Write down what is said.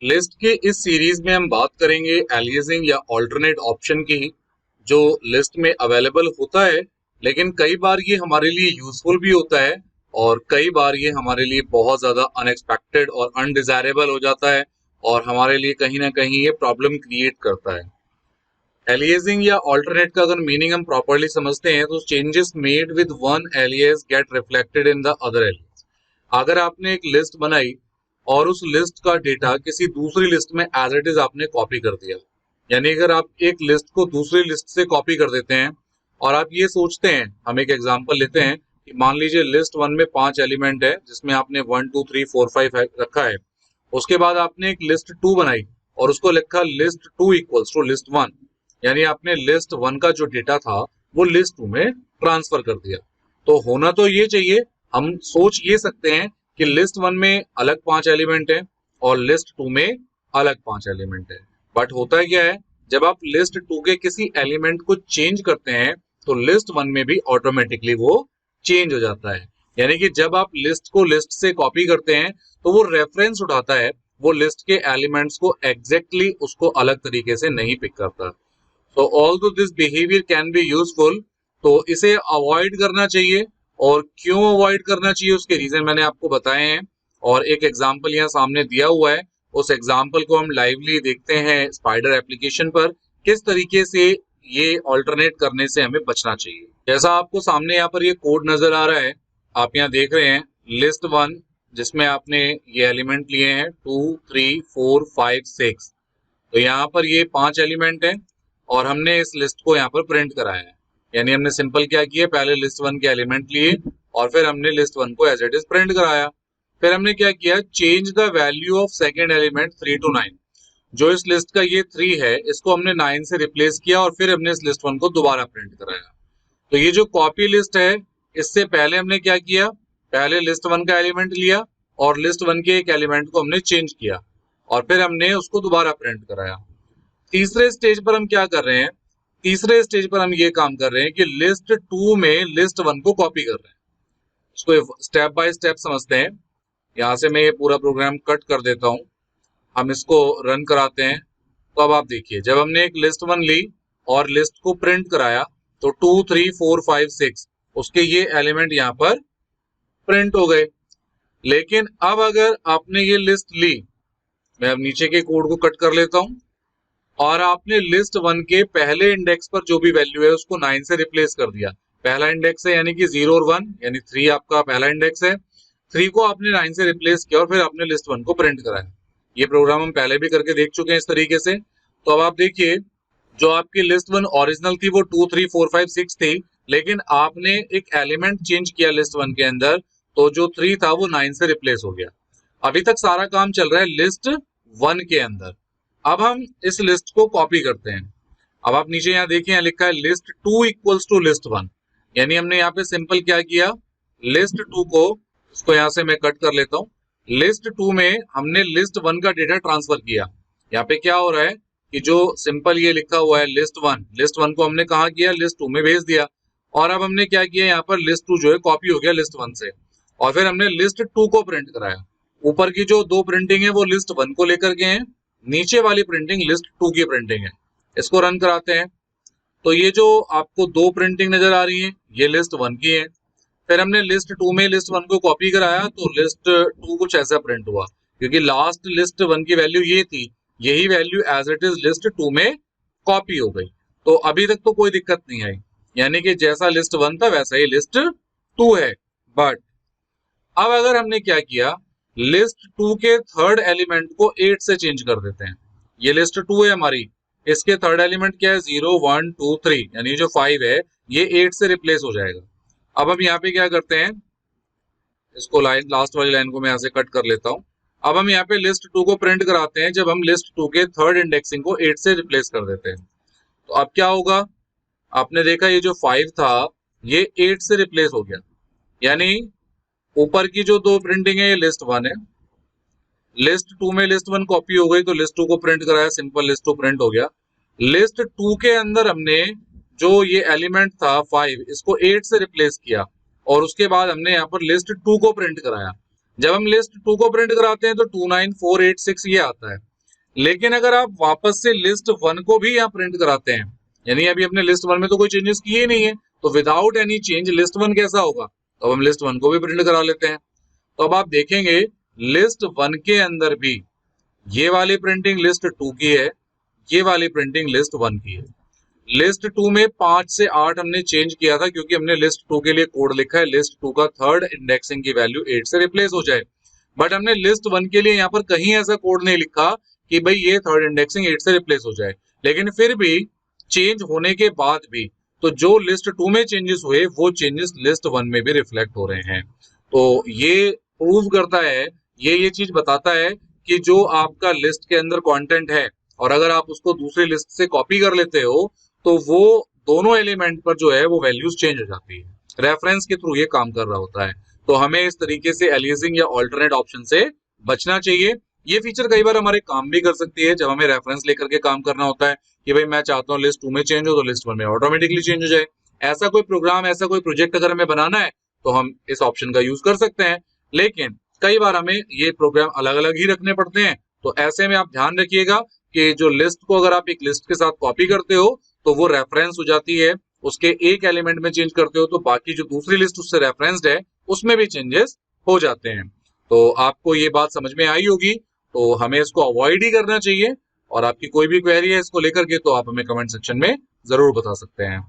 List के इस series में हम बात करेंगे एलियासिंग या ऑल्टरनेट ऑप्शन की, जो लिस्ट में अवेलेबल होता है, लेकिन कई बार ये हमारे लिए यूजफुल भी होता है और कई बार ये हमारे लिए बहुत ज्यादा अनएक्सपेक्टेड और अनडिजायरेबल हो जाता है और हमारे लिए कहीं ना कहीं ये प्रॉब्लम क्रिएट करता है। एलियासिंग या ऑल्टरनेट का अगर मीनिंग हम प्रॉपरली समझते हैं तो changes made with one alias get reflected in the other alias. अगर आपने एक लिस्ट बनाई और उस लिस्ट का डेटा किसी दूसरी लिस्ट में एज इट इज आपने कॉपी कर दिया, यानी अगर आप एक लिस्ट को दूसरी लिस्ट से कॉपी कर देते हैं और आप ये सोचते हैं, हम एक एग्जांपल लेते हैं कि मान लीजिए लिस्ट 1 में 5 एलिमेंट है जिसमें आपने 1 2 3 4 5 रखा है। उसके बाद आपने एक लिस्ट 2 बनाई और उसको लिखा लिस्ट 2 इक्वल्स टू लिस्ट 1, यानी आपने लिस्ट 1 का जो डेटा था वो लिस्ट 2 में ट्रांसफर कर दिया। तो होना तो ये चाहिए, हम सोच ये सकते हैं कि लिस्ट 1 में अलग 5 एलिमेंट है और लिस्ट 2 में अलग 5 एलिमेंट है, बट होता है क्या है, जब आप लिस्ट 2 के किसी एलिमेंट को चेंज करते हैं तो लिस्ट 1 में भी ऑटोमेटिकली वो चेंज हो जाता है। यानी कि जब आप लिस्ट को लिस्ट से कॉपी करते हैं तो वो रेफरेंस उठाता है, वो लिस्ट के एलिमेंट्स को एग्जैक्टली उसको अलग तरीके से नहीं पिक करता। तो although this behaviour can be useful, तो इसे अवॉइड करना चाहिए। और क्यों अवॉइड करना चाहिए उसके रीजन मैंने आपको बताए हैं और एक एग्जांपल यहाँ सामने दिया हुआ है। उस एग्जांपल को हम लाइवली देखते हैं स्पाइडर एप्लीकेशन पर, किस तरीके से ये ऑल्टरनेट करने से हमें बचना चाहिए। जैसा आपको सामने यहाँ पर ये कोड नजर आ रहा है, आप यहाँ देख रहे हैं लिस्ट 1 जिसमें आपने ये एलिमेंट लिए हैं 2 3 4 5 6। तो यहाँ पर ये 5 एलिमेंट हैं और हमने इस लिस्ट को यहाँ पर प्रिंट कराया है। यानी हमने सिंपल क्या किया, पहले लिस्ट 1 के एलिमेंट लिए और फिर हमने लिस्ट 1 को एज इट इज प्रिंट कराया। फिर हमने क्या किया, change the value of second element 3 to 9। जो इस लिस्ट का ये 3 है इसको हमने 9 से रिप्लेस किया और फिर हमने इस लिस्ट 1 को दोबारा प्रिंट कराया। तो ये जो कॉपी लिस्ट है, इससे पहले हमने क्या किया, पहले लिस्ट 1 का एलिमेंट लिया और लिस्ट 1 के एक एलिमेंट को हमने चेंज किया और फिर हमने उसको दोबारा प्रिंट कराया। तीसरे स्टेज पर हम क्या कर रहे हैं, तीसरे स्टेज पर हम ये काम कर रहे हैं कि लिस्ट 2 में लिस्ट 1 को कॉपी कर रहे हैं। इसको स्टेप बाय स्टेप समझते हैं। यहाँ से मैं ये पूरा प्रोग्राम कट कर देता हूँ, हम इसको रन कराते हैं। तो अब आप देखिए, जब हमने एक लिस्ट 1 ली और लिस्ट को प्रिंट कराया तो 2 3 4 5 6 उसके ये एलिमेंट यहाँ पर प्रिंट हो गए। लेकिन अब अगर आपने ये लिस्ट ली, मैं अब नीचे के कोड को कट कर लेता हूं, और आपने लिस्ट 1 के पहले इंडेक्स पर जो भी वैल्यू है उसको 9 से रिप्लेस कर दिया। पहला इंडेक्स है यानी कि 0 और 1, यानी 3 आपका पहला इंडेक्स है। 3 को आपने 9 से रिप्लेस किया और फिर आपने लिस्ट 1 को प्रिंट कराया। ये प्रोग्राम हम पहले भी करके देख चुके हैं इस तरीके से। तो अब आप देखिए, जो आपकी लिस्ट 1 ओरिजिनल थी वो 2 3 4 5 6 थी, लेकिन आपने एक एलिमेंट चेंज किया लिस्ट 1 के अंदर, तो जो 3 था वो 9 से रिप्लेस हो गया। अभी तक सारा काम चल रहा है लिस्ट 1 के अंदर। अब हम इस लिस्ट को कॉपी करते हैं। अब आप नीचे यहाँ देखिए, यहाँ लिखा है लिस्ट 2 इक्वल्स टू लिस्ट 1, यानी हमने यहाँ पे सिंपल क्या किया, लिस्ट 2 को, इसको यहाँ से मैं कट कर लेता हूँ, लिस्ट 2 में हमने लिस्ट 1 का डेटा ट्रांसफर किया। यहाँ पे क्या हो रहा है कि जो सिंपल ये लिखा हुआ है लिस्ट 1 को हमने कहाँ किया, लिस्ट 2 में भेज दिया। और अब हमने क्या किया, यहाँ पर लिस्ट 2 जो है कॉपी हो गया लिस्ट 1 से और फिर हमने लिस्ट 2 को प्रिंट कराया। ऊपर की जो 2 प्रिंटिंग है वो लिस्ट 1 को लेकर के हैं, नीचे वाली प्रिंटिंग लिस्ट 2 की प्रिंटिंग है। इसको रन कराते हैं तो ये जो आपको 2 प्रिंटिंग नजर आ रही है ये लिस्ट 1 की है। फिर हमने लिस्ट 2 में लिस्ट 1 को कॉपी कराया तो लिस्ट 2 कुछ ऐसा प्रिंट हुआ, क्योंकि लास्ट लिस्ट 1 की वैल्यू ये थी, यही value as it is list 2 में कॉपी हो गई। तो अभी तक तो कोई दिक्कत नहीं आई, यानी कि जैसा लिस्ट 1 था वैसा ही लिस्ट 2 है। बट अब अगर हमने क्या किया, लिस्ट 2 के थर्ड एलिमेंट को 8 से चेंज कर देते हैं। ये लिस्ट 2 है हमारी, इसके थर्ड एलिमेंट क्या है, 0 1 2 3, यानी जो 5 है ये 8 से रिप्लेस हो जाएगा। अब हम यहाँ पे क्या करते हैं, इसको लाइन लास्ट वाली लाइन को मैं यहाँ से कट कर लेता हूँ। अब हम यहाँ पे लिस्ट 2 को प्रिंट कराते हैं जब हम लिस्ट 2 के थर्ड इंडेक्सिंग को 8 से रिप्लेस कर देते हैं। तो अब क्या होगा, आपने देखा ये जो 5 था ये 8 से रिप्लेस हो गया, यानी ऊपर की जो 2 प्रिंटिंग है ये लिस्ट 1 है, लिस्ट 2 में लिस्ट 1 कॉपी हो गई तो लिस्ट 2 को प्रिंट कराया, सिंपल लिस्ट 2 प्रिंट हो गया। लिस्ट 2 के अंदर हमने जो ये एलिमेंट था 5, इसको 8 से रिप्लेस किया और उसके बाद हमने यहाँ पर लिस्ट 2 को प्रिंट कराया। जब हम लिस्ट 2 को प्रिंट कराते हैं तो 2 9 4 8 6 ये आता है। लेकिन अगर आप वापस से लिस्ट वन को भी यहाँ प्रिंट कराते हैं, यानी अभी अपने लिस्ट वन में तो कोई चेंजेस किए ही नहीं है, तो without any change list one कैसा होगा, तो हम लिस्ट वन को भी प्रिंट करा लेते हैं। तो अब आप देखेंगे लिस्ट वन के अंदर भी ये वाली प्रिंटिंग लिस्ट टू की है, ये वाली प्रिंटिंग लिस्ट वन की है। लिस्ट टू में 5 से 8 हमने चेंज किया था क्योंकि हमने लिस्ट टू के लिए कोड लिखा है लिस्ट टू का थर्ड इंडेक्सिंग की वैल्यू 8 से रिप्लेस हो जाए, बट हमने लिस्ट वन के लिए यहाँ पर कहीं ऐसा कोड नहीं लिखा कि भाई ये थर्ड इंडेक्सिंग 8 से रिप्लेस हो जाए। लेकिन फिर भी चेंज होने के बाद भी तो जो लिस्ट टू में चेंजेस हुए वो चेंजेस लिस्ट वन में भी रिफ्लेक्ट हो रहे हैं। तो ये प्रूव करता है, ये चीज बताता है कि जो आपका लिस्ट के अंदर कंटेंट है और अगर आप उसको दूसरी लिस्ट से कॉपी कर लेते हो तो वो दोनों एलिमेंट पर जो है वो वैल्यूज चेंज हो जाती है। रेफरेंस के थ्रू ये काम कर रहा होता है। तो हमें इस तरीके से एलियासिंग या ऑल्टरनेट ऑप्शन से बचना चाहिए। ये फीचर कई बार हमारे काम भी कर सकती है जब हमें रेफरेंस लेकर के काम करना होता है कि भाई मैं चाहता हूँ लिस्ट टू में चेंज हो तो लिस्ट वन में ऑटोमेटिकली चेंज हो जाए। ऐसा कोई प्रोग्राम, ऐसा कोई प्रोजेक्ट अगर हमें बनाना है तो हम इस ऑप्शन का यूज कर सकते हैं, लेकिन कई बार हमें ये प्रोग्राम अलग अलग ही रखने पड़ते हैं। तो ऐसे में आप ध्यान रखिएगा कि जो लिस्ट को अगर आप एक लिस्ट के साथ कॉपी करते हो तो वो रेफरेंस हो जाती है, उसके एक एलिमेंट में चेंज करते हो तो बाकी जो दूसरी लिस्ट उससे रेफरेंस्ड है उसमें भी चेंजेस हो जाते हैं। तो आपको ये बात समझ में आई होगी, तो हमें इसको अवॉइड ही करना चाहिए। और आपकी कोई भी क्वेरी है इसको लेकर के तो आप हमें कमेंट सेक्शन में जरूर बता सकते हैं।